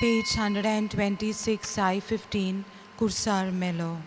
Page 126, I-15, Kursar Melo.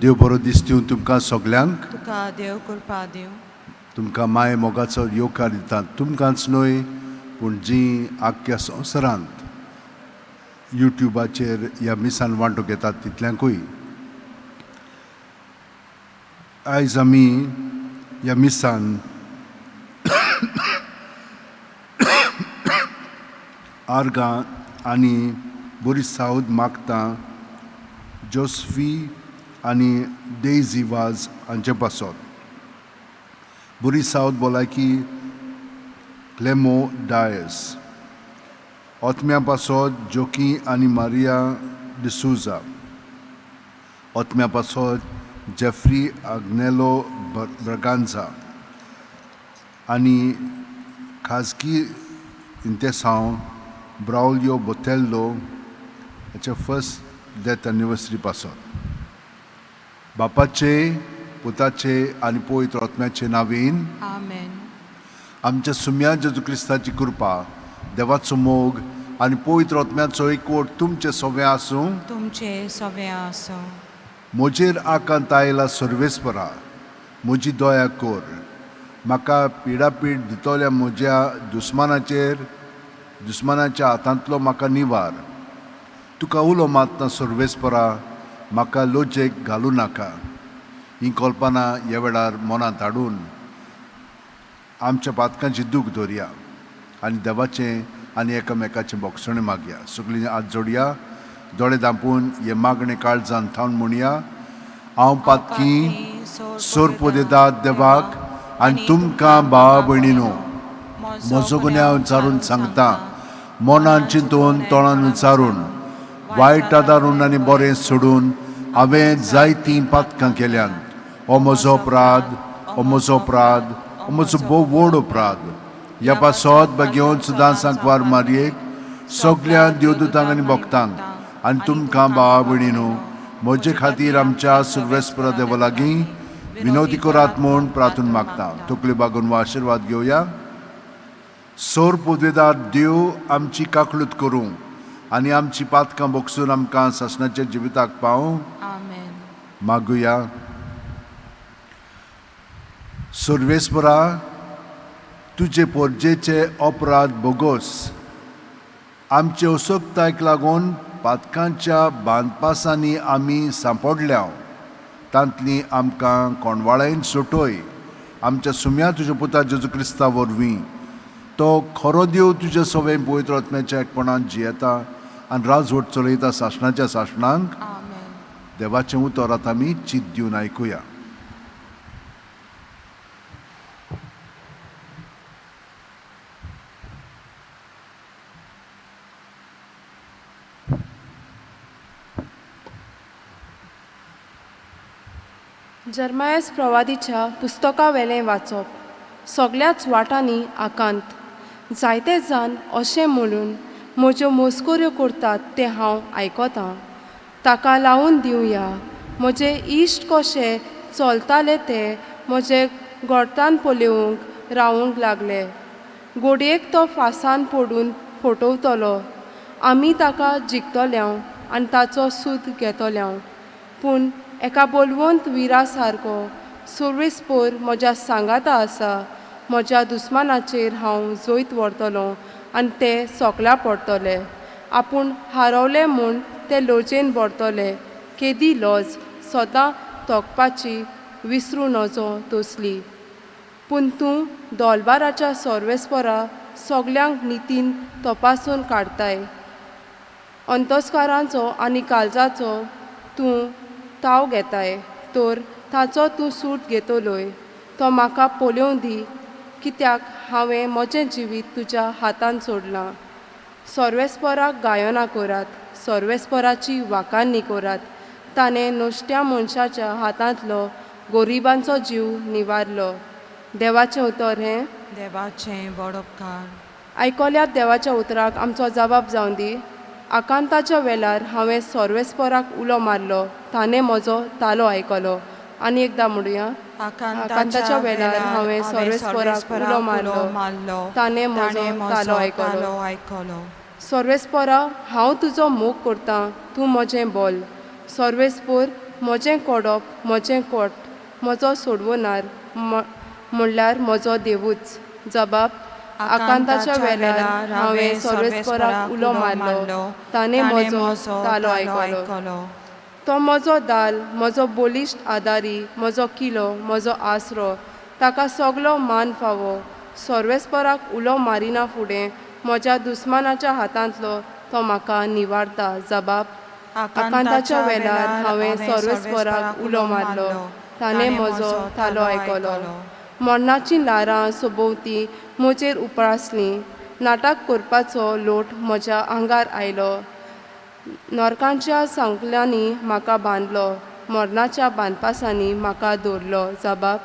देव बरो दीस दिवन तुमकां सगल्यांक तुका देव कृपा दिव. तुमकां माय मोगाचो येवकार दितात. तुमकांच न्हय पूण जीं आख्ख्या संवसारांत युट्यूबाचेर ह्या मिसान वांटो घेतात तितल्यांकूय. आयज आमी ह्या मिसान आर्गां आनी बरी सावद मागता जोस्फी आनी डेझी वाज हांचे पासत. बरी सावद भलायकी क्लेमो डायस. ओतम्या पासत जोकी आनी मारिया डिसूजा. ओतम्या पासत जेफ्री आग्नेलो ब्रगांझा आनी खाजगी इंतेसांव ब्रावलियो बोतेल्लो हेचे फर्स्ट डेथ एनिवर्सरी पासत. बापाचे, पुताचे आनी पवित्र आत्म्याचे नांवेन आमेन. आमच्या सुम्या जेजू क्रिस्ताची कृपा, देवाचो मोग आनी पवित्र आत्म्याचो एकवट तुमचे सगळे आसूं. तुमचे सगळे आसूं. म्हजेर आकांत आयला सर्वेस्परा, म्हजी दया कर. म्हाका पिडापीड दितोल्या म्हज्या दुस्मानाच्या हातांतलो म्हाका निवार. तुका उलो मातना सर्वेस्परा, म्हाका लोचेक घालूं नाका. ही कल्पना ह्या वेळार मनांत हाडून आमच्या पातकांची दूख धरया आनी देवाचें आनी एकामेकाचें बोगसणें मागया. सगळीं हात जोडया, दोळे धांपून हे मागणें काळजान थावन म्हणया. हांव पातकी सोर दितात देवाक आनी तुमकां भावा भयणीनो, म्हजो गुन्यांव विचारून सांगता. मनान चिंतून तोंडान विचारून वायट आदारून आनी बरें सोडून हांवें जायतीं पातकां केल्यान. हो म्हजो अपराध, हो म्हजो अपराध, हो म्हजो भोव व्हड अपराध. ह्या पासत घेवन सुद्दां सांकवार मारयेक सगळ्या देवदूतांक आनी भक्तांक आनी तुमकां भावा भयणीनो, म्हजे खातीर आमच्या सर्वेस्परा देवा लागीं विनोदी करात म्हूण प्रार्थना मागता. तकली बागून वा आशिर्वाद घेवया. सोर पदवेदार देव आमची काकलूत करूं आनी आमची पातकां बोगसून आमकां सासणाच्या जिविताक पावूं. आमेन. मागुया. सर्वेस्परा, तुजे पोरजेचे अपराध बोगोस आमचे उसोकतायक लागून पातकांच्या बांदपासांनी आमी सांपडल्या, तांतली आमकां कोणवाळेन सुटोय. आमच्या सुम्या तुज्या पुता जेजू क्रिस्ता वरवीं तो खरो देव तुजे सवय पवित्र आत्म्याच्या एकपणान जियेता आनी राजवट चलयता सासणाच्या सासणांक. आमेन. देवाचें उतर आतां आमी चित दिवन आयकुया. जर्मायस प्रवादीच्या पुस्तका वेलें वाचप. सगळ्याच वाटांनी आकांत. जायते जाण अशें म्हणून म्हज्यो मोसकोऱ्यो करतात ते हांव आयकतां. ताका लावून दिवया. म्हजे इश्ट कशे चलताले ते म्हजे घोटान पोलेवंक रावूंक लागले. घोडयेक तो फासान पडून फटवतलो. आमी ताका जिखतल्यांव आनी ताचो सूद घेतल्यांव. पूण एका बोलवंत विरा सारको सर्वेस्पोर म्हज्या सांगाता आसा. म्हज्या दुस्मानाचेर हांव जोयत व्हरतलों आनी ते सोकल्या पडटले. आपूण हारवले म्हूण ते लोचेन भरतले. केदी लॉज सदां तोखपाची विसरू नजो तोसली. पूण तूं दोलबाराच्या सर्वेस्परा सगल्यांक नितीन तपासून काडताय. अंतस्कारांचो आनी काळजाचो तूं ताव घेताय. तर ताचो तूं सूट घेतलोय. तो म्हाका पोल्योव दी, कित्याक हांवें म्हजें जिवीत तुज्या हातान सोडलां. सर्वेस्पराक गायोना करात, सर्वेस्पराची वाखाणणी करात. ताणें नोश्ट्या मनशाच्या हातांतलो गोरिबांचो जीव निवारलो. देवाचें उतर हें. देवाचें व्हड उपकार. आयकल्यात देवाच्या उतराक आमचो जबाब जावन दी. आकांताच्या वेळार हांवें सर्वेस्पराक उलो मारलो, ताणें म्हजो तालो आयकलो. आनी एकदां म्हणुया. आकांताच्या वेळार हांवें सर्वेस्पराक उलो मारलो, ताणें म्हजो तालो आयकलो. सर्वेस्परा, हांव तुजो मोग करतां, तूं म्हजें बोल. सर्वेस्पर, म्हजें कोडप, म्हजें कोट, म्हजो सोडवणार म्हणल्यार म्हजो देवूच. जबाब. आकांताच्या वेळार हांवें सर्वेस्पराक उलो मारलो, ताणें म्हजो तालो आयकलो. तो म्हजो दाल, म्हजो बोलिश्ट आदारी, म्हजो किलो, म्हजो आसरो. ताका सगलो मान फावो. सर्वेस्पराक उलो मारिना फुडें म्हज्या दुस्मानाच्या हातांतलो तो म्हाका निवारता. जबाब. आकांताच्या वेळार हांवें सर्वेस्पराक उलो मारलो, ताणें म्हजो तालो आयकलो. मरणाची लारां सोबोवती म्हजेर उपासलीं. नाटक करपाचो लोट म्हज्या आंगार आयलो. नरकांच्या सांकल्यांनी म्हाका बांदलो, मरणाच्या बांदपासांनी म्हाका दवरलो. जबाब.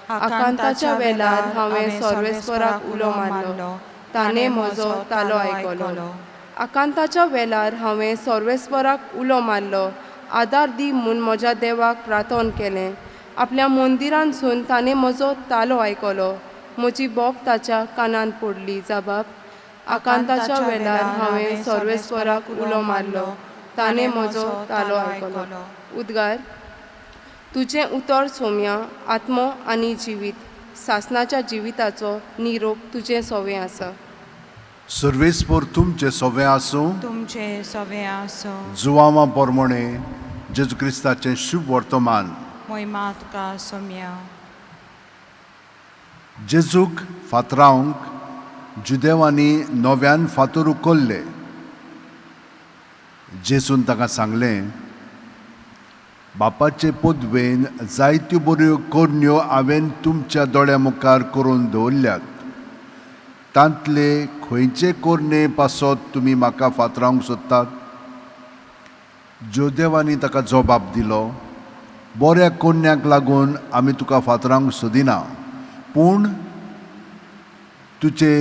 आकांताच्या वेळार हांवें सर्वेस्पराक उलो मारलो, ताणें म्हजो तालो आयकलो. आकांताच्या वेळार हांवें सर्वेस्पराक उलो मारलो, आदार दी म्हूण म्हज्या देवाक प्रार्थन केलें. आपल्या मंदिरांतसून ताणें म्हजो तालो आयकलो. म्हजी बोब ताच्या कानान पडली. जबाब. आकांताच्या वेळार हांवें सर्वेस्पराक उलो मारलो, ताणें म्हजो तालो आयकलो. उद्गार. तुजें उतर सोम्या, आत्मो आनी जिवीत. सासणाच्या जिविताचो निरोप तुजें सवें आसा. सर्वेस्पर तुमचे सवें आसूं. तुमचें सवें आसूं. जुवामा पोरमोणे जेजू क्रिस्ताचें शुभ वर्तमान. महिमा तुका सोम्या. जेजूक फातरावंक जुदेवांनी नव्यान फातोरू कोल्ले. जेजून ताका सांगलें, बापाचे पोदवेन जायत्यो बऱ्यो कोरण्यो हांवें तुमच्या दोळ्या मुखार करून दवरल्यात. तांतले खंयचे कोरणे पासत तुमी म्हाका फातरावंक सोदतात? जोदेवानी ताका जबाब दिलो, बऱ्या कोरण्यांक लागून आमी तुका फातरावंक सोदिना, पूण तुजे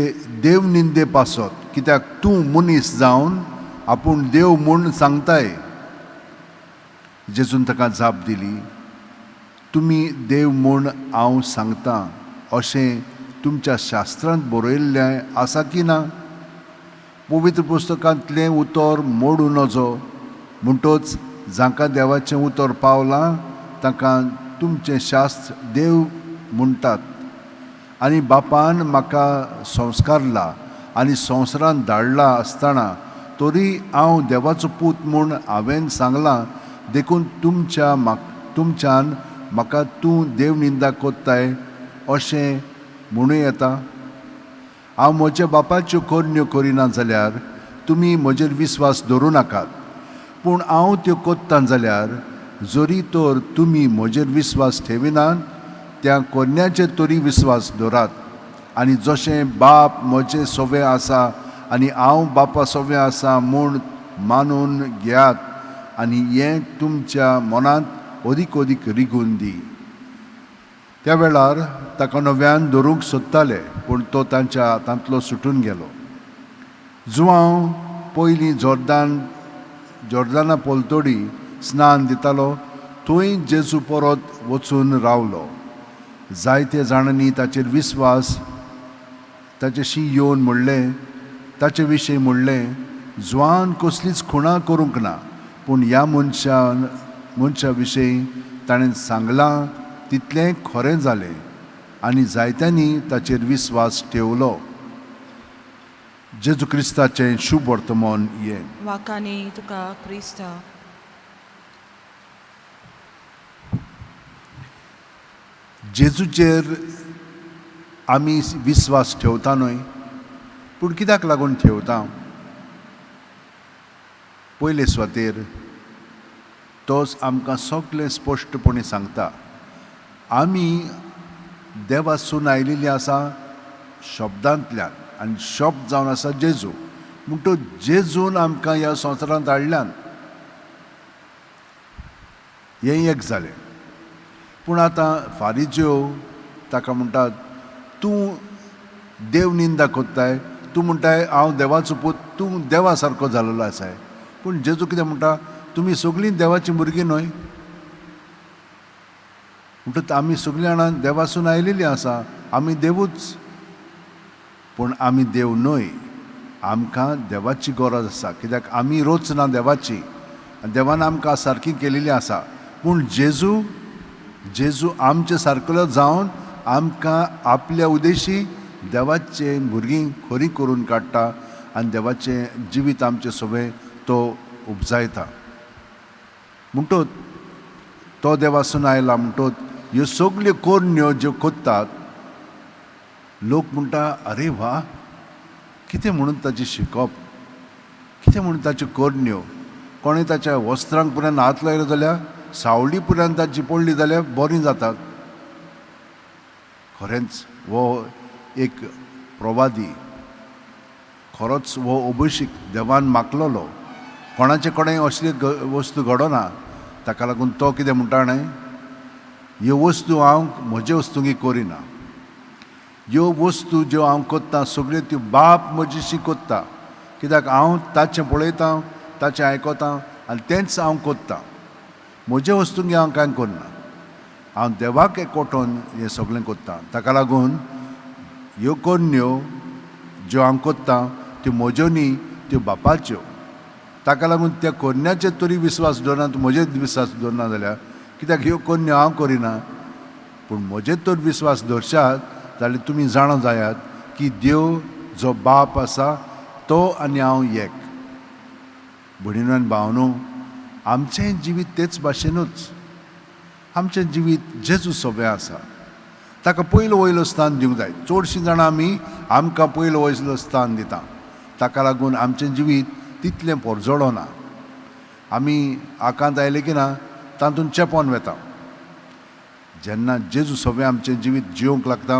देव निंदे पासत, कित्याक तूं मनीस जावन आपूण देव म्हूण सांगताय. जेजून ताका जाप दिली, तुमी देव म्हूण हांव सांगतां अशें तुमच्या शास्त्रांत बरयल्लें आसा की ना? पवित्र पुस्तकांतलें उतर मोडूं नजो. म्हणटच जांकां देवाचें उतर पावलां तांकां तुमचें शास्त्र देव म्हणटात. आनी बापान म्हाका संस्कारला आनी संवसारांत धाडला आसतना तरी हांव देवाचो पूत म्हूण हांवें सांगलां, देखून तुमच्यान म्हाका तूं देव निंदा कोत्ताय अशें म्हणूं येता. हांव म्हज्या बापाच्यो कोरण्यो करिना जाल्यार तुमी म्हजेर विस्वास दवरूं नाकात, पूण हांव त्यो कोत्तां जाल्यार जरी तर तुमी म्हजेर विस्वास ठेविनात, त्या कोरण्याचेर तरी विस्वास दवरात. आनी जशें बाप म्हजें सवें आसा आनी हांव बापा सवें आसा म्हूण मानून घेयात, आनी हें तुमच्या मनांत अदीक अदीक रिगून दी. त्या वेळार ताका नव्यान धरूंक सोदताले, पूण तो तांच्या हातांतलो सुटून गेलो. जुवांव पयलीं जॉर्दाना पोलतोडी स्नान दितालो, थंय जेजू परत वचून रावलो. जायते जाणांनी ताचेर विस्वास ताचेशी येवन म्हणलें, ताचे विशीं म्हणलें, जुवान कसलीच खुणां करूंक ना, पूण ह्या मनशा विशीं ताणें सांगलां तितलें खरें जालें. आनी जायत्यांनी ताचेर विस्वास ठेवलो. जेजू क्रिस्ताचें शुभ वर्तमान हे. वाकानी तुका क्रिस्ता. जेजूचेर आमी विस्वास ठेवता न्हय, पूण कित्याक लागून ठेवता? पयले सुवातेर तोच आमकां सगळें स्पश्टपणी सांगता. आमी देवासून आयिल्लीं आसा शब्दांतल्यान, आनी शब्द जावन आसा जेजू. म्हणटो जेजून आमकां ह्या संवसारांत हाडल्यान. हें एक जालें. पूण आतां फारिज्यो ताका म्हणटात, तूं देव निंदा कोत्ताय, तूं म्हणटाय हांव देवाचो पूत, तूं देवा सारको जाल्लो आसाय. पूण जेजू कितें म्हणटा, तुमी सगळीं देवाचीं भुरगीं न्हय. म्हणटत आमी सगळीं जाणां देवासून आयिल्लीं आसा, आमी देवूच. पूण आमी देव न्हय. आमकां देवाची गरज आसा, कित्याक आमी रोच ना देवाची. देवान आमकां सारकी केलेली आसा. पूण जेजू आमचे सारकेलो जावन आमकां आपल्या उद्देशी देवाचे भुरगीं खरी करून काडटा, आनी देवाचें जिवीत आमचे सगळें तो उपजायता. म्हणटोच तो देवासून आयला. म्हणटोच ह्यो सगल्यो कोरण्यो ज्यो कोत्तात, लोक म्हणटा अरे वा, कितें म्हणून ताची शिकप, कितें म्हणून ताच्यो कोरण्यो. कोणें ताच्या वस्त्रांक पर्यंत हात लायलो जाल्यार, सावळी पर्यंत ताची पडली जाल्यार बरी जातात. खरेंच वो एक प्रवादी, खरोच वो अभिषेक देवान मागलोलो. कोणाचे कडेन असली वस्तू घडोना. ताका लागून तो कितें म्हणटा न्हय, ह्यो वस्तू हांव म्हजे वस्तूंकी करिना. ह्यो वस्तू ज्यो हांव कोत्ता सगळ्यो त्यो बाप म्हजेशी कोत्ता. कित्याक हांव ताचें पळयतां, ताचें आयकतां, आनी तेंच हांव कोत्ता. म्हजे वस्तूंकी हांव कांय करना. हांव देवाक एकवटोन हें सगळें कोत्ता. ताका लागून ह्यो कोरण्यो ज्यो हांव कोत्ता त्यो म्हज्यो न्ही, त्यो बापाच्यो. ताका लागून त्या कोरण्याचेर तरी विस्वास दवरना, तूं म्हजेर विस्वास दवरना जाल्यार. कित्याक ह्यो कोरण्यो हांव करिना. पूण म्हजेर तर विस्वास दवरशात जाल्यार तुमी जाणा जायात की देव जो बाप आसा तो आनी हांव एक. भयणीनो आनी भावनो, आमचें जिवीत तेच भाशेनूच. आमचें जिवीत जेजू सोबें आसा. ताका पयलो वयलो स्थान दिवंक जाय. चडशीं जाणां आमी आमकां पयलो वयलो स्थान दिता. ताका लागून आमचें जिवीत तितलें पोरजोडना. आमी आकांत आयले की ना तातूंत चेपोन वेता. जेन्ना जेजू सोबें आमचें जिवीत जिवंक लागता,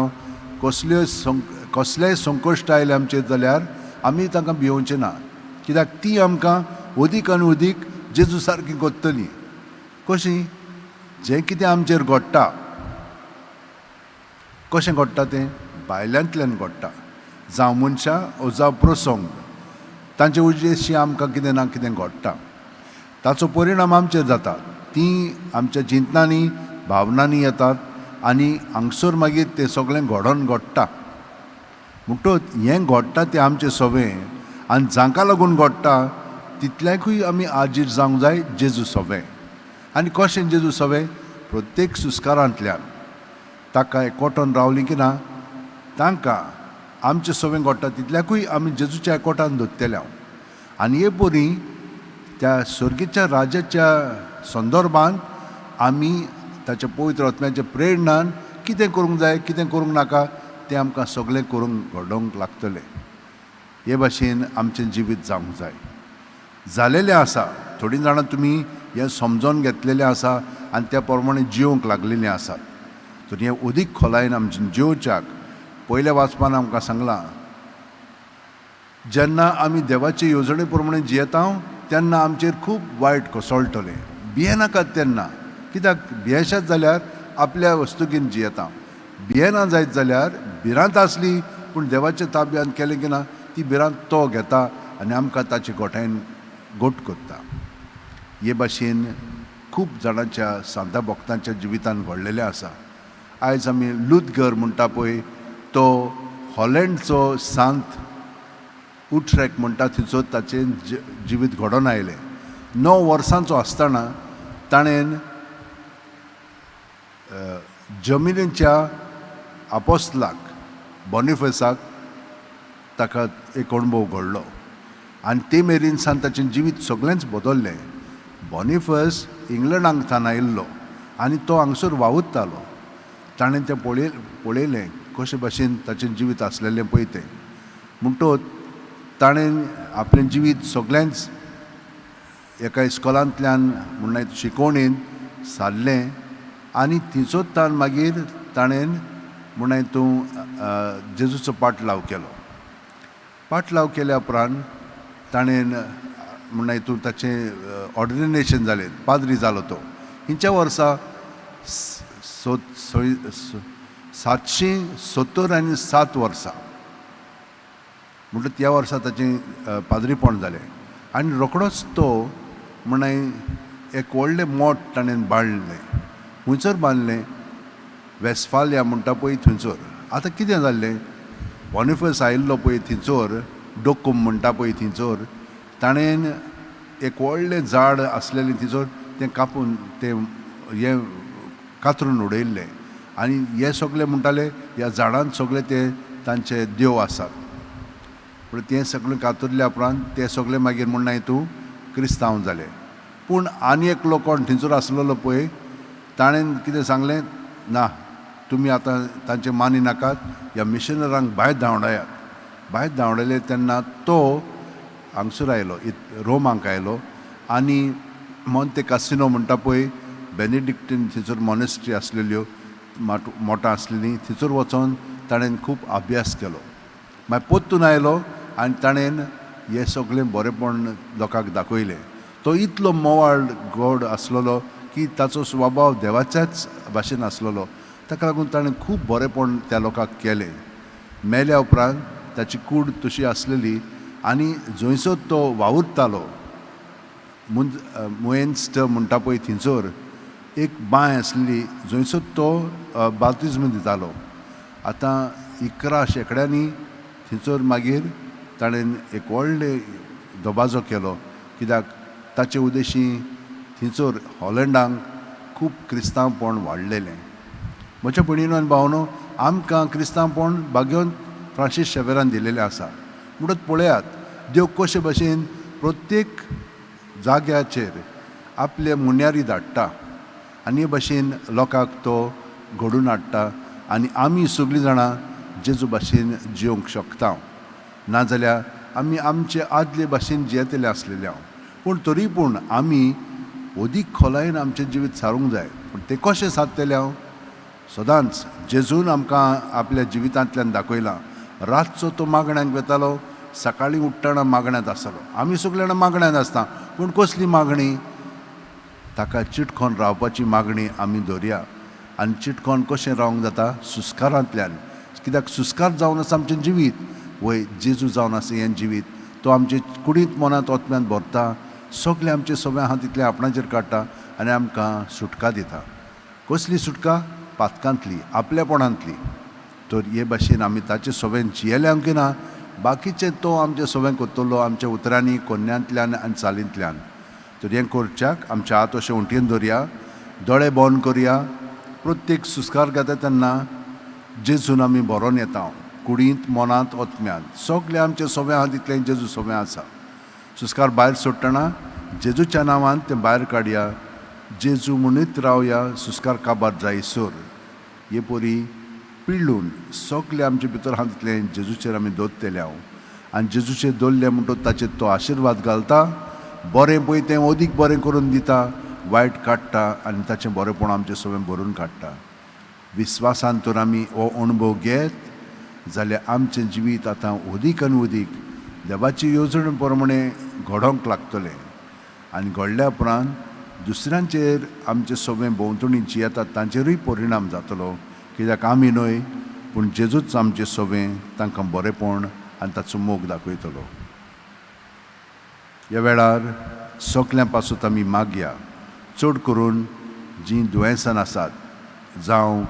कसलेय संकश्ट आयले आमचेर जाल्यार आमी तांकां भिवचें ना. कित्याक ती आमकां अदीक आनी अदीक जेजू सारकी कोत्तली. कशीं? जें कितें आमचेर घडटा, कशें घडटा तें भायल्यांतल्यान घडटा. जावं मनशां ओ जावं प्रसंग, तांचे उद्देशी आमकां कितें ना कितें घडटा. ताचो परिणाम आमचेर जाता. ती आमच्या चिंतनांनी, भावनांनी येतात, आनी हांगसर मागीर तें सगळें घडोवन घडटा. म्हणटच हें घडटा तें आमचें सोबें, आनी जांकां लागून घडटा तितल्याकूय आमी आजीर जावंक जाय जेजू सोबें. आनी कशें जेजू सोबें? प्रत्येक सुस्कारांतल्यान ताका एकवटोन रावलीं की ना, तांकां आमचें सोबें घडटा तितल्याकूय आमी जेजूच्या एकवटान दवरतले. आनी हे परी त्या स्वर्गीच्या राजाच्या संदर्भान आमी ताच्या पवित्र आत्म्याच्या प्रेरणान कितें करूंक जाय, कितें करूंक नाका तें आमकां सगळें करूंक घडोवंक लागतलें. हे भाशेन आमचें जिवीत जावंक जाय. जालेलें आसा. थोडीं जाणां तुमी हें समजोन घेतलेलें आसा आनी त्या प्रमाणे जिवंक लागलेलीं आसात. तर हें अदीक खोलायेन आमचें जिवच्याक पयल्या वाचपान आमकां सांगलां, जेन्ना आमी देवाचे येवजणे प्रमाणे जियेता तेन्ना आमचेर खूब वायट कोसळटलें. भियेनाकात तेन्ना. कित्याक भियेशात जाल्यार आपल्या वस्तुकीन जियेता. भियेना जायत जाल्यार भिरांत आसली पूण देवाच्या ताब्यांत केलें की ना, ती भिरांत तो घेता आनी आमकां ताचे गोठायन गोठ करता. हे भाशेन खूब जाणांच्या सांता भक्तांच्या जिवितान घडलेलें आसा. आयज आमी लुथगर म्हणटा पळय, तो हॉलंडचो सांत उट्रेक्ट म्हणटा थंयचो ताचें जिवीत घडोवन आयलें. 9 वर्सांचो आसतना ताणें जमिनीच्या आपोस्तलाक बॉनिफसाक ताका एक अणभव घडलो आनी ते मेरेन सावन ताचें जिवीत सगळेंच बदललें. बॉनिफस इंग्लंडाक थान आयिल्लो आनी तो हांगसर वावुरतालो. ताणें तें पळयलें कशे भाशेन ताचें जिवीत आसलेलें पळय तें. म्हणटच ताणें आपलें जिवीत सगळेंच एका इस्कॉलांतल्यान म्हणून शिकोवणेन सारलें आनी थंयसर ताण मागीर ताणें म्हण तूं जेजूचो पाटलाव केलो. पाटलाव केल्या उपरांत ताणें म्हण हितून ताचें ऑर्डिनेशन जालें, पाद्री जालो तो. हिंच्या वर्सा 777 वर्सां म्हणटा त्या वर्सा ताचें पाद्रीपण जालें. आनी रोखडोच तो म्हण एक व्हडलें मोठ ताणें बांदलें. खुंयसर बांदलें? वेस्फालिया म्हणटा पळय थंयसर. आतां कितें जाल्लें? बॉनिफस आयिल्लो पळय थंयसर, डोकूम म्हणटा पळय थंयसर, ताणें एक व्हडलें झाड आसलेलें थंयसर तें कापून तें हें कातरून उडयल्लें. आनी हे सगळें म्हणटाले ह्या झाडांत सगळें ते तांचे देव आसात. पूण तें सगळें कातरल्या उपरांत ते सगळें मागीर म्हण हितूं क्रिस्तांव जाले. पूण आनी एकलो कोण थंयसर आसलेलो पळय, ताणें कितें सांगलें, ना तुमी आतां तांचें मानी नाकात, ह्या मिशनरांक भायर धांवडायात. भायर धांवडयले तेन्ना तो हांगसर आयलो, रोमांक आयलो आनी मॉन्ते कासिनो म्हणटा पळय, बेनिडिक्टीन थंयसर मॉनेस्ट्री आसलेल्यो मोठो आसलेली, थंयसर वचोन ताणें खूब अभ्यास केलो. मागीर परतून आयलो आनी ताणें हें सगळें बरेंपण लोकांक दाखयलें. तो इतलो मोवाळ गोड आसलेलो की ताचो स्वभाव देवाच्याच भाशेन आसलेलो. ताका लागून ताणें खूब बरेंपण त्या लोकांक केलें. मेल्या उपरांत ताची कूड तशी आसलेली आनी जंयसर तो वावुरतालो मुएन्स्टर म्हणटा पळय थंयसर एक बांय आसली जंयसर तो बाप्तिस्म दितालो. आतां 11 शेंकड्यांनी थंयसर मागीर ताणें एक व्हडले दबाजो केलो, कित्याक ताचे उद्देशी थंयसर हॉलंडाक खूब क्रिस्तांवपण वाडलेलें. म्हज्या भयणीनो आनी भावनो, आमकां क्रिस्तांवपण भाग्योन फ्रांसीस शेवेरान दिलेलें आसा. म्हणून पळयात देव कशे भाशेन प्रत्येक जाग्याचेर आपले मुन्यारी धाडटा आनी हे भाशेन लोकांक तो घडोवन हाडटा आनी आमी सगळीं जाणां जेजू भाशेन जिवंक शकता. नाजाल्यार आमी आमचे आदले भाशेन जियेतले आसलेले हांव, पूण तरी पूण आमी अदीक खोलायेन आमचें जिवीत सारूंक जाय. पूण तें कशें सादतलें हांव? सदांच जेजून आमकां आपल्या जिवितांतल्यान दाखयलां. रातचो तो मागण्यांक वेतालो, सकाळीं उठ्ठना मागण्यांत आसलो. आमी सगळीं जाणां मागण्यांत आसता, पूण कसली मागणी? ताका चिटकोन रावपाची मागणी आमी दवरया. आनी चिटकोन कशें रावंक जाता? सुस्कारांतल्यान. कित्याक सुस्कार जावन आसा आमचें जिवीत, वय जेजू जावन आसा हें जिवीत. तो आमचे कुडींत मनांत ओतम्यांत भरता, सगळें आमचें सवें आहा तितलें आपणाचेर काडटा आनी आमकां सुटका दिता. कसली सुटका? पातकांतली, आपलेपणांतली. तर हे भाशेन आमी ताचे सवें जियेले की ना, बाकीचे तो आमचें सवें करतलो आमच्या उतरांनी, कोन्यांतल्यान आनी चालींतल्यान. तर हें करच्याक आमच्या हात अशें उंटयेन दवरया, दोळे बंद करया. प्रत्येक सुस्कार घेता तेन्ना जेजून आमी बरोवन येता. कुडींत, मनांत, ओतम्यांत सगळें आमचें सवें आहा तितलें जेजू सवें आसा. सुस्कार भायर सोडटना जेजूच्या नांवान तें भायर काडया. जेजू म्हणीत रावया, सुस्कार काबार जायसर. हे परी पिळून सगळें आमचे भितर आहा तितलें जेजूचेर आमी दवरतले हांव. आनी जेजूचेर दवरलें म्हणटच ताचेर तो आशिर्वाद घालता. बरें पळय तें अदीक बरें करून दिता, वायट काडटा आनी ताचें बरेंपण आमचें सगळें भरून काडटा. विस्वासान तर आमी हो अणभव घेत जाल्यार आमचें जिवीत आतां अदीक आनी अदीक देवाची येवजण प्रमाणे घडोवंक लागतलें. आनी घडल्या उपरांत दुसऱ्यांचेर आमचें सगळें भोंवतणी जियेतात तांचेरूय परिणाम जातलो. कित्याक आमी न्हय, पूण जेजूच आमचें सवें तांकां बरेंपण आनी ताचो मोग दाखयतलो. ह्या वेळार सगळ्यां पासून आमी मागया. चड करून जीं दुयेंसान आसात, जावं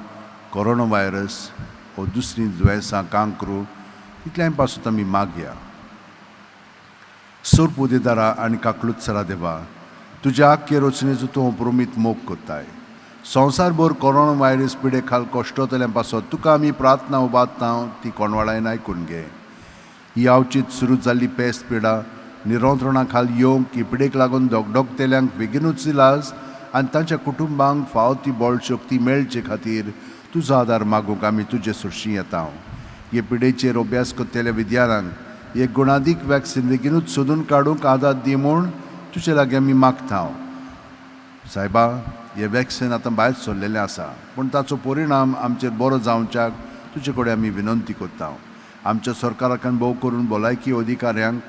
कोरोना व्हायरस वा दुसरीं दुयेंसां, कांकरू, तितल्यां पासून आमी मागया. सर्प उदेदारा आनी काकलुत्सरा देवा, तुज्या आख्खे रचनेचो तूं अप्रोमीत मोग करताय. संवसारभर कोरोना व्हायरस पिडे खाल कश्टतल्या पासत तुका आमी प्रार्थना उबारता ती कोणवाडायन आयकून घे. ही आवचीत सुरू जाल्ली पेस्त पिडा निरोधरणा खाल येवंक ही पिडेक लागून दोगदोगतेल्यांक बेगीनूच इलाज आनी तांच्या कुटुंबांक फावो ती बळ शक्ती मेळचे खातीर तुजो आदार मागूंक आमी तुजे सुरशी येता. हे पिडेचेर अभ्यास करतल्या विद्यार्थ्यांक एक गुणादीक वॅक्सिन बेगीनूच सोदून काडूंक आदार दी म्हूण तुजे लागीं आमी मागता. सायबा, हे वॅक्सिन आतां भायर सरलेलें आसा, पूण ताचो परिणाम आमचेर बरो जावच्याक तुजे कडेन आमी विनंती करता. आमच्या सरकारान भोव करून भलायकी अधिकाऱ्यांक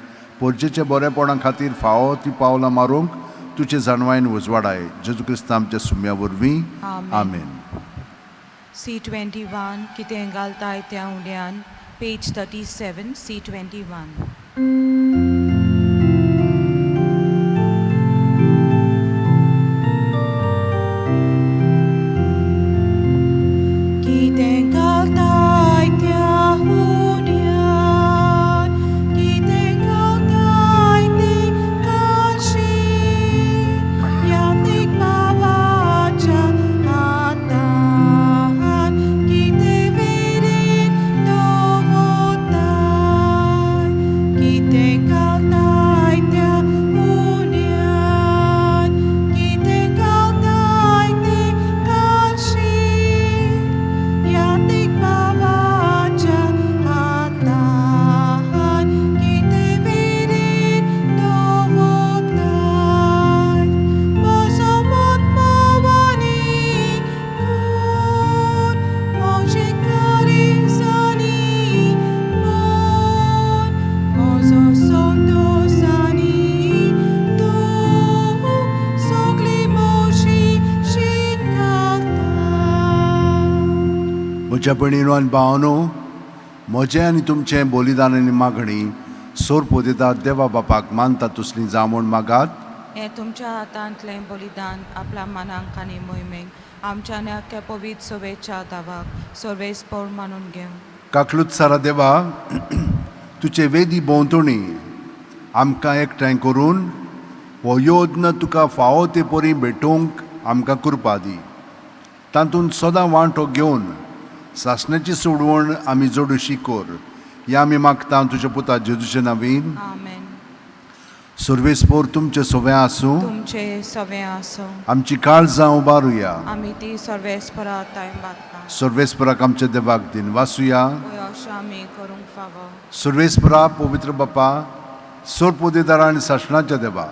परजेच्या बरेपणा खातीर फावो ती पावलां मारूंक तुजे जाणवायेन उजवाडाय. जेजू क्रिस्त आमच्या सुम्या वरवीं. आमेन. C21 कितें घालताय त्या उंड्यान पेज 37 C21. कितें घालताय त्या उंड्यान कितें घालताय ते काशी यातीक बाबाच्या हातान कितें वेरेन दवरताय कितें घालताय त्या उंड्यान कितें घालताय ते काशी यातीक बाबाच्या हातान कितें वेरेन दवरताय म्हजो मोतमावानी कोण म्हजे काळीजांनी कोण म्हजो संतोषानी तूं सगळी म्हजी शीत घालता. म्हज्या भयणीनो आनी भावांनो, म्हजें आनी तुमचें बलिदान आनी मागणी सोरपो दिता देवा बापाक मानता तसलीं जावं म्हूण मागात. हें तुमच्या हातांतलें बलिदान आपल्या मनाक आनी मोहिमेक आमच्या नाक्या पवित्र सवेच्या दावाक सर्वेस्पर मानून घेवं. काकलूत सारा देवा, तुजे वेदी भोंवतणी आमकां एकठांय करून हो योद्न तुका फावो ते परी भेटोवंक आमकां कृपा दी. तातूंत सदां वांटो घेवन सासणाची सोडवण आमी जोडुशी कर. हें आमी मागता तुज्या पुता जेजूच्या नांवीन. आमेन. सर्वेस्पर तुमचे सवें आसूं. तुमचे सवें आसूं. आमची काळजां उबारुया. आमी ती सर्वेस्पराताय मागता. सर्वेस्पराक आमच्या देवाक दिन वासुया. अशें आमी करूंक फावो. सर्वेस्परा पवित्र बापा, सोर पोदेदारा आनी सासणाच्या देवा,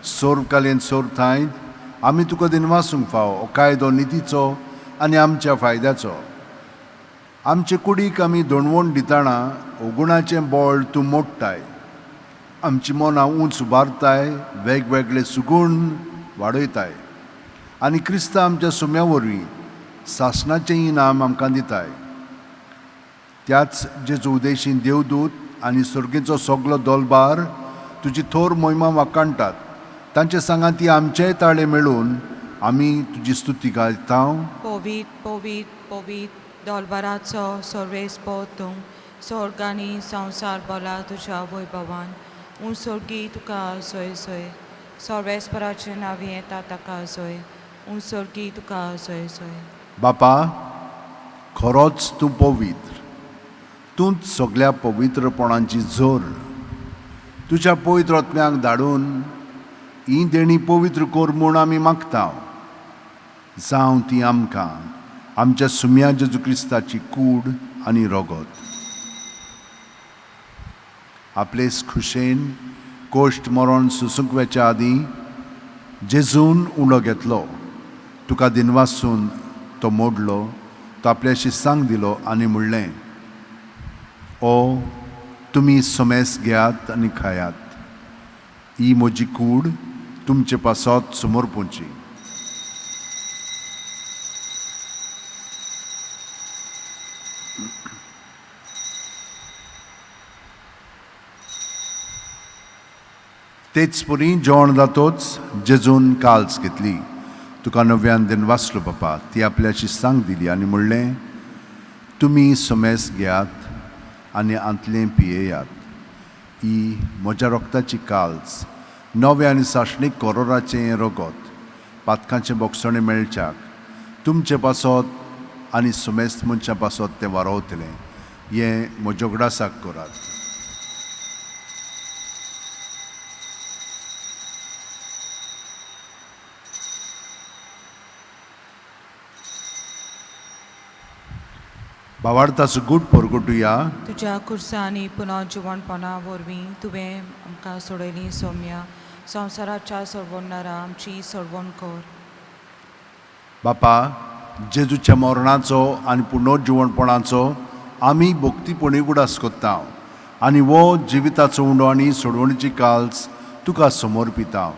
सोर कालेन सोर थायत आमी तुका दिनवासूंक फावो हो कायदो नितीचो आनी आमच्या फायद्याचो. आमचे कुडीक आमी दोणवण दिताना ओगुणाचें बळ तूं मोडटाय. आमची मनां उंच उबारताय, वेगवेगळे सुगूण वाडयताय आनी क्रिस्त आमच्या सुम्या वरवीं सासणाचें इनाम आमकां दिताय. त्याच जेजू उदेशीन देवदूत आनी सर्गेचो सगलो दोलबार तुजी थोर मोहिमा वाकाणटात. तांचे सांगा ती आमचेय ताळे मेळून आमी तुजी स्तुती घालता. पवित्र पवित्र पवित्र दोलबाराचो सर्वेस्पर तूं स्वर्ग आनी संवसार बोला तुज्या वैभवान उंसर्गी तुका आसोय सोय. सर्वेस्पराचें नांव येता ताका आसोय. उंसर्गी तुका आसोय सोय. बापा, खरोच तूं पवित्र. तूंच सगळ्या पवित्रपणांची जोर. तुज्या पवित्र आत्म्याक धाडून ही देणी पवित्र कर म्हूण आमी मागता. जावं ती आमकां आमच्या सुम्या जेजू क्रिस्ताची कूड आनी रगत. आपलेच खुशेन कोश्ट मरण सुसुकवेच्या आदीं जेजून उलो घेतलो. तुका दिनवासून तो मोडलो. तो आपल्या शिस्सांक दिलो आनी म्हणलें, ओ तुमी सोमेस घेयात आनी खायात. ही म्हजी कूड तुमचे पासत समोर पोंची. तेच परी जेवण जातोच जेजून काल्स घेतली. तुका नव्यान दिन वाचलो बापा. ती आपल्या शिस्सांक दिली आनी म्हणलें, तुमी सोमेस घेयात आनी आंतलें पियेयात. ही म्हज्या रोगताची काल्स, नवे आनी साशणीक कोरोराचें रगत, पातकांचें बोगसणें मेळच्याक तुमचे पासत आनी सुमेस्त मनशां पासत तें वारोवतलें हें म्हज्या उगडासाक करात. भावार्थाचो गूट परगटुया. तुज्या कुर्सांनी पुनर्जीवनपणा वरवीं तुवें आमकां सोडयलीं सौम्या. संवसाराच्या सोडवणारा आमची सोडवण कर. बापा, जेजूच्या मरणाचो आनी पुनर्जीवनपणाचो आमी भक्तीपणी उगडास कोत्ता आनी वो जिविताचो उंडो आनी सोडवणीची काल्स तुका समर्पिता.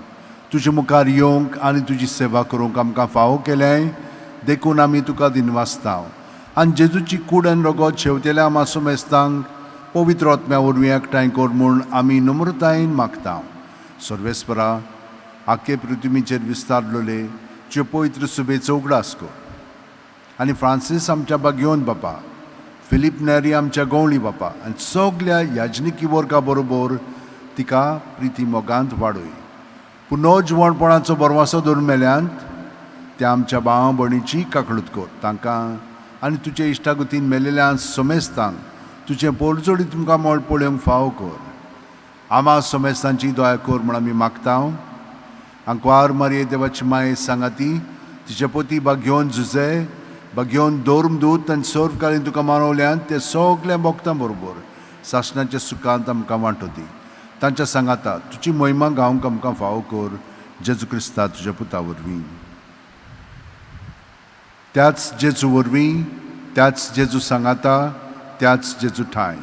तुजे मुखार येवंक आनी तुजी सेवा करूंक आमकां फावो केलें देखून आमी तुका दिनवासता. आनी जेजूची कूड आनी रगत शेवतेल्या आमा सुमेस्तांक पवित्र आत्म्या वरवीं एकठांय कर म्हूण आमी नम्रतायेन मागता. सर्वेस्परा, आख्खे पृथ्वीचेर विस्तारलोले तुजे पवित्र सुबेचो उगडास कर. आनी फ्रांसीस आमच्या बागेवन बापा, फिलीप नेरी आमच्या गवळी बापा आनी सगल्या याजनिकी वर्गा बरोबर तिका प्रिती मोगांत वाडय. पुनर्जीवनपणाचो बरवासो धरून मेल्यांत त्या आमच्या भावा भयणीची काकळूत कर. तांकां आनी तुजे इश्टागतीन मेलेल्या समेस्तांक तुजें पोरजोडी तुमकां मोळ पळोवंक फावो कर. आमा समेस्तांची दया कर म्हूण आमी मागता. आंकवार मारये देवाची माये सांगाती तिचे पती बागेवन झुजे बागेवन दोर्मदूत आनी सर्व काळीन तुका मानवल्यान ते सगल्या भक्तां बरोबर सासणाच्या सुखांत आमकां वांटोती. तांच्या सांगाता तुजी महिमा गावंक आमकां फावो कर. जेजू क्रिस्ता तुज्या पुता वरवीं. त्याच जेजू वरवीं, त्याच जेजू सांगाता, त्याच जेजू ठाय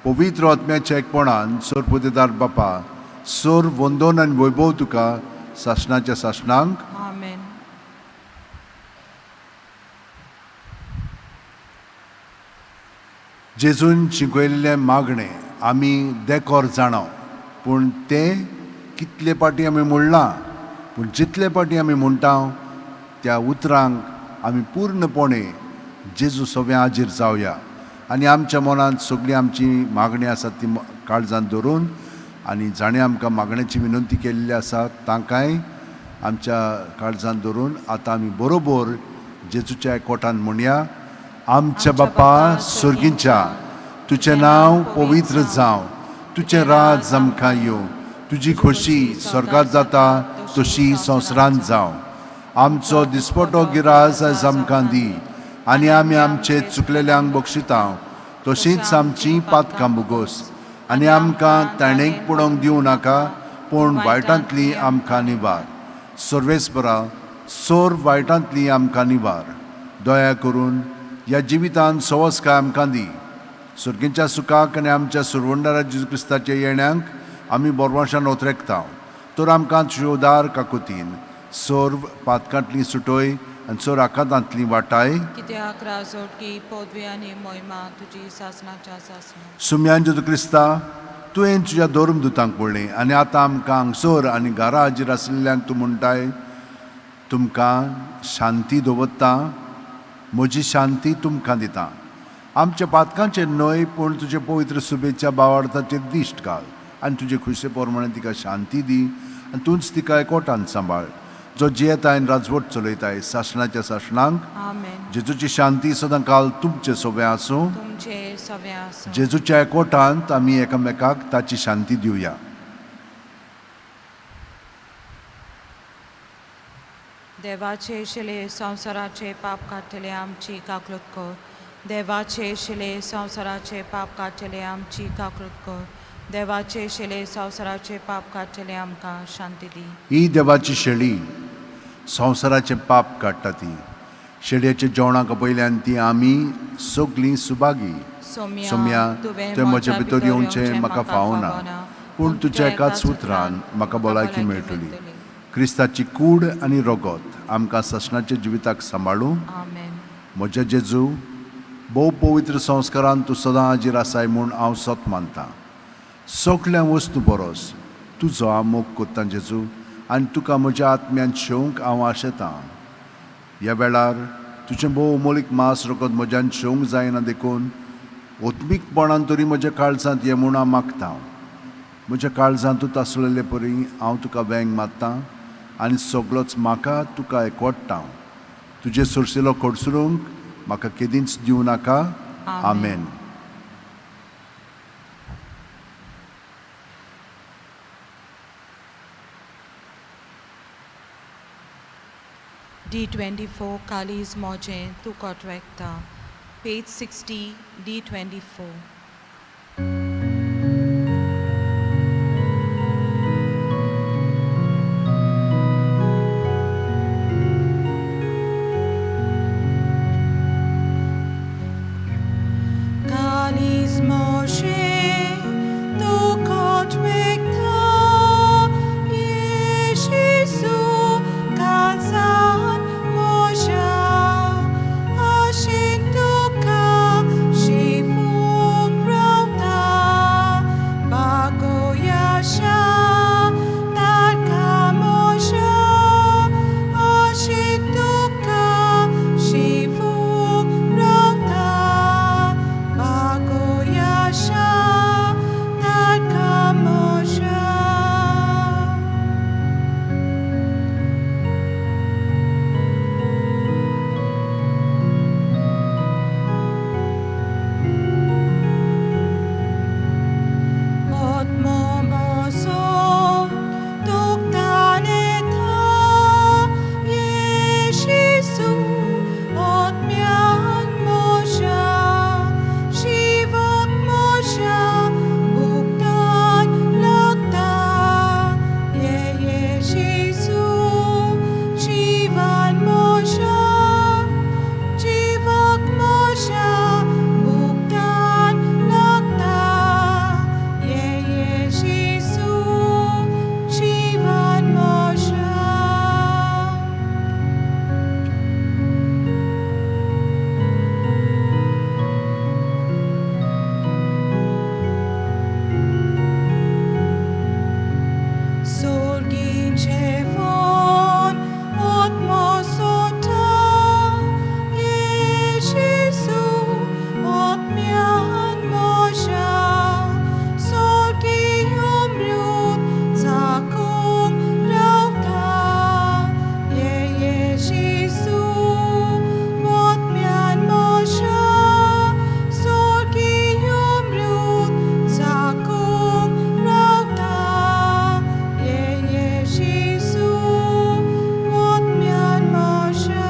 पवित्र आत्म्याच्या एकपणान सोर पुतेदार बापा, सोर वंदन आनी वैभव तुका सासणाच्या सासणांक. आमेन. जेजून शिकयलेलें मागणें आमी देकोर जाणव, पूण तें कितले पाटी आमी म्हणलां, पूण जितले पाटी आमी म्हणटा त्या उतरांक आमी पूर्णपणे जेजू सगळ्या हाजीर जावया आनी आमच्या मनांत सगळी आमची मागणी आसा ती काळजांत धरून आनी जाणें आमकां मागण्याची विनंती केल्ली आसा तांकांय आमच्या काळजांत धरून आतां आमी बरोबर जेजूच्या एकवटान म्हणया. आमच्या बापा सुर्गींच्या, तुजें नांव पवित्र जावं, तुजें राज आमकां येवं, तुजी खोशी स्वर्गांत जाता तशी संवसारांत जावं. आमचो दिसपटो गिरास आयज आमकां दी आनी आमी आमचे चुकलेल्यांक बक्षिता तशींच आमची पातकां बुगोस आनी आमकां ताणेक पडोवंक दिवं नाका, पूण वायटांतली आमकां निवार. सर्वेस्परा, सोर वायटांतली आमकां निवार. दया करून ह्या जिवितांत सवस्काय आमकां दी. सुर्गेच्या सुखाक आनी आमच्या सुरवंडारा जेजू क्रिस्ताच्या येण्याक आमी बोरवाशान ओतरेकता. तर आमकां तुजे उदार काकुतीन सोर पातकांतली सुटोय आनी सोर आकांतांतली वाटाय. कित्याक राजोटकी पदवी आनी मोहिमा तुजी सासणाच्या सासणा. सुम्यान जेजू क्रिस्ता, तुवें तुज्या दोर्मदुतांक पळयलें आनी आतां आमकां हांगसर आनी घरा हाजीर आशिल्ल्यांक तूं म्हणटाय तुमकां शांती दवरता, म्हजी शांती तुमकां दिता. आमच्या पातकांचेर न्हय पूण तुजे पवित्र सुबेच्या भावार्थाचेर दिश्ट घाल आनी तुजे खुशे प्रमाणे तिका शांती दी आनी तूंच तिका एकवटान सांबाळ, जो जियेताय आनी राजवट चलयताय सासणाच्या सासणांक. आमेन. जेजूची शांती सदां काल तुमचे सोबे आसूं. तुमचे सवे आसूं. जेजूच्या एकवटांत आमी एकामेकाक ताची शांती दिवया. देवाचे शिले संवसाराचे पाप काडटले आमची काकलूत कर. देवाचे शिले संवसाराचे पाप काडटले आमची काकलूत कर. देवाचे शिले संवसाराचे पाप काडटले आमकां शांती दी. ही देवाची शेळी संवसाराचे पाप काडटा ती. शेळयेच्या जेवणाक पयल्यान ती आमी सगलीं सुभागी. सोम्या, तुवें म्हजे भितर येवचें म्हाका फावना, पूण तुज्या एकाच उतरान म्हाका भलायकी मेळटली. क्रिस्ताची कूड आनी रगत आमकां सासणाच्या जिविताक सांबाळूं. आमेन. म्हज्या जेजू, भोव पवित्र संस्कारान तूं सदां हाजीर आसाय म्हूण हांव सत मानतां. सगळ्या वस्तू बरोस तुजो हांव मोग कोत्तां जेजू आनी तुका म्हज्या आत्म्यान शेवंक हांव आशेतां. ह्या वेळार तुजें भोव मोलीक मास रगत म्हज्यान शेवंक जायना देखून ओत्मीकपणान तरी म्हज्या काळजांत ये म्हूण हांव मागतां. म्हज्या काळजांतूच आसलेले परी हांव तुका वेंग मारतां आनी सगळोच म्हाका तुका एकवडटां. तुजे सुरसिलो खोडसुरूंक म्हाका केदींच दिवं नाका. आमेन. D24 Kali's Moje tu Correcta. Page 60, D24. Kali's Moje tu Correcta. Yeshisu Kalzan Moja. Ashintuka Shivuk Rauta. Bago Yasha Tarka Moja. Ashintuka Shivuk Rauta. Bago Yasha Tarka Moja. Ot momoso tuktaneta Yeshisu ot mian moja Shivot moja buktan lakta Ye Yeshisu Shivan moja Jivok moja buktan lakta Ye Yeshisu Shivan moja. Sorgin Chevon ot mosota Yeshisu ot mian moja Sorgi umrut zakung rauta Ye Yeshisu ot mian moja Sorgi umrut zakung rauta Ye Yeshisu ot mian moja.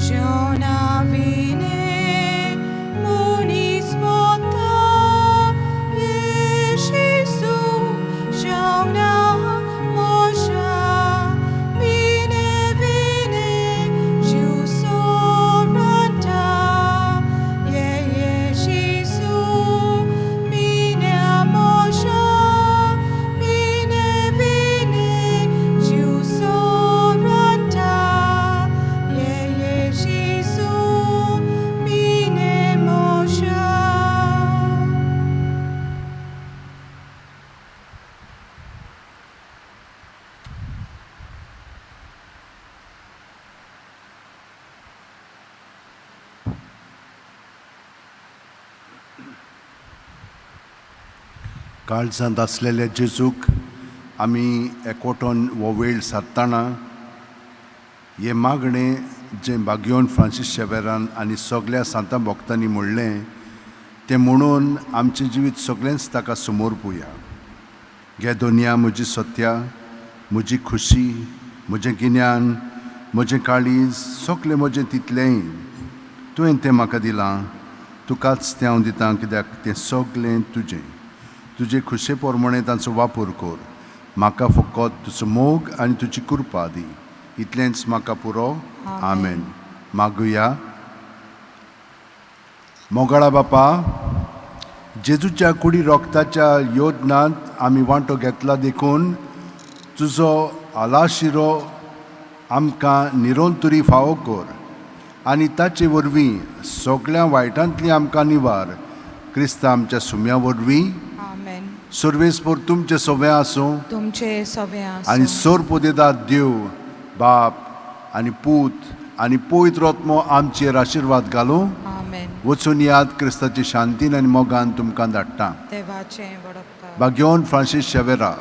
Jonah vine munis mota Yeshisu Jonah moja vine Jusoranta Ye Yeshisu vine moja vine Jusoranta Ye Yeshisu vine moja. काळजांत आसलेल्या जेजूक आमी एकवटून हो वेळ सारतना हे मागणें जें बागयोन फ्रांसीस शेवेरान आनी सगळ्या सांता भक्तांनी म्हणलें तें म्हणून आमचें जिवीत सगळेंच ताका समोर पळोवया. घे दोनिया म्हजी सत्या, म्हजी खुशी, म्हजें गिन्यान, म्हजें काळीज, सगळें म्हजें तितलेंय तुवें तें म्हाका दिलां. तुकाच तें हांव दितां कित्याक तें सगळें तुजें. तुजे खुशे पोरमणें तांचो वापर कर. म्हाका फकत तुजो मोग आनी तुजी कृपा दी. इतलेंच म्हाका पुरो. आमेन. मागुया. मोगाळा बापा, जेजूच्या कुडी रोगताच्या योजनांत आमी वांटो घेतला देखून तुजो आलाशिरो आमकां निरोंतरी फावो कर आनी ताचे वरवीं सगळ्या वायटांतली आमकां निवार. क्रिस्ता आमच्या सुम्या वरवीं Amen. सर्वेस्पर तुमचे सवे आसूं तुमचे सवे आसूं. आनी सोर पोदेदार देव बाप आनी पूत आनी पवित्र आत्मो आमचेर आशिर्वाद घालूं. आमेन. वचून याद क्रिस्ताची शांतीन आनी मोगान तुमकां धाडटा. देवाचें वडपकार. भाग्यवन फ्रांसीस शेवेरा,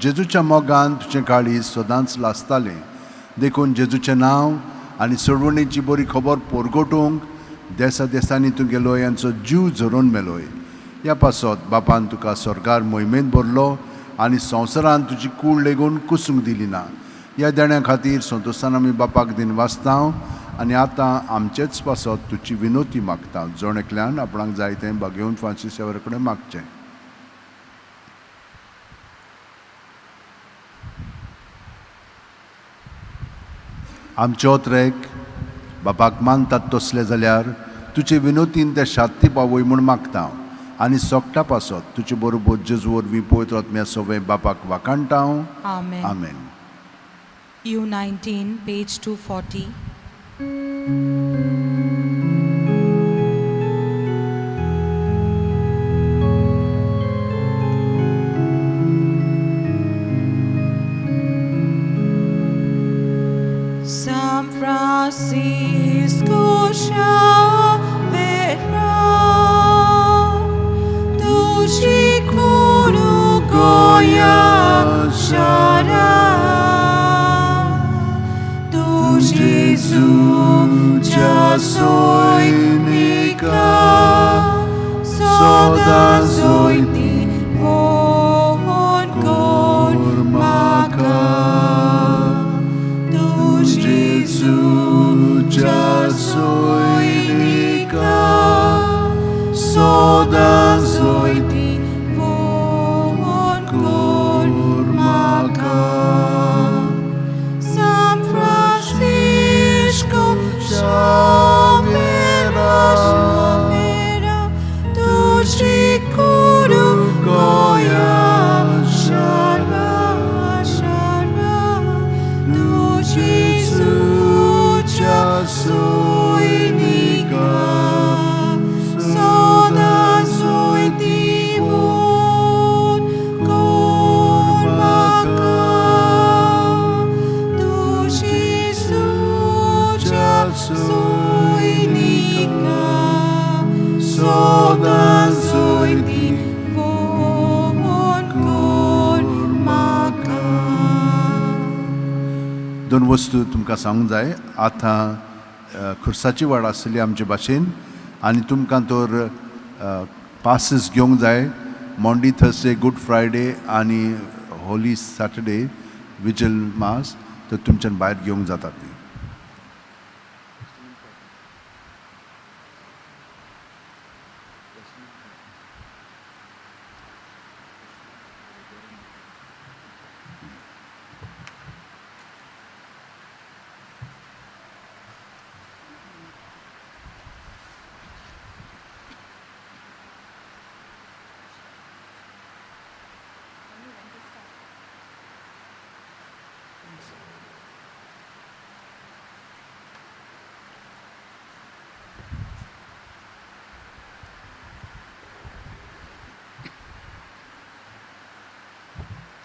जेजूच्या मोगान तुजें काळीज सदांच लासतालें. देखून जेजूचें नांव आनी सोडवणेची बरी खबर पोरगोटूंक देसा देसांनी तुगेलो यांचो जीव झरोवन मेलोय. ह्या पासत बापान तुका स्वर्गार मोहिमेंत भरलो आनी संवसारान तुजी कूड लेगून कुसूंक दिली ना. ह्या देण्या खातीर संतोशान आमी बापाक दिन वाचता आनी आतां आमचेच पासत तुजी विनोती मागता. जोण एकल्यान आपणाक जाय तें भाग्यवन फ्रांसीस शेवेरा कडेन मागचें. आमचे ओत्रेक बापाक मानतात तसले जाल्यार तुजे विनोतीन ते शांती पावय म्हूण मागता आनी सोगटा पासत तुजे बरोबर जेजू वरवीं पवित्र आत्म्या सवय बापाक वाखाणटा. आमेन. आमेन. U19, page 240. San Francisco Xavera, tuji kuru goya shara, tu Jesus já soy nica, soda soy ti von kormaka. Já soy nica, soda soy ti von kormaka. San Francisco Xavera, Xavera, tuji kuru goya shara, shara, tuji soy nica, soda soy divon kormaka. Tu Jesus ja soy nica, soda soy divon kormaka. दोन वस्तू तुमकां सांगूंक जाय. आतां खुर्साची वाड आसली आमचे भाशेन आनी तुमकां तर पासीस घेवंक जाय. मंडे, थर्सडे, गूड फ्रायडे आनी होली सॅटर्डे विजल मास तर तुमच्यान भायर घेवंक जाता ती.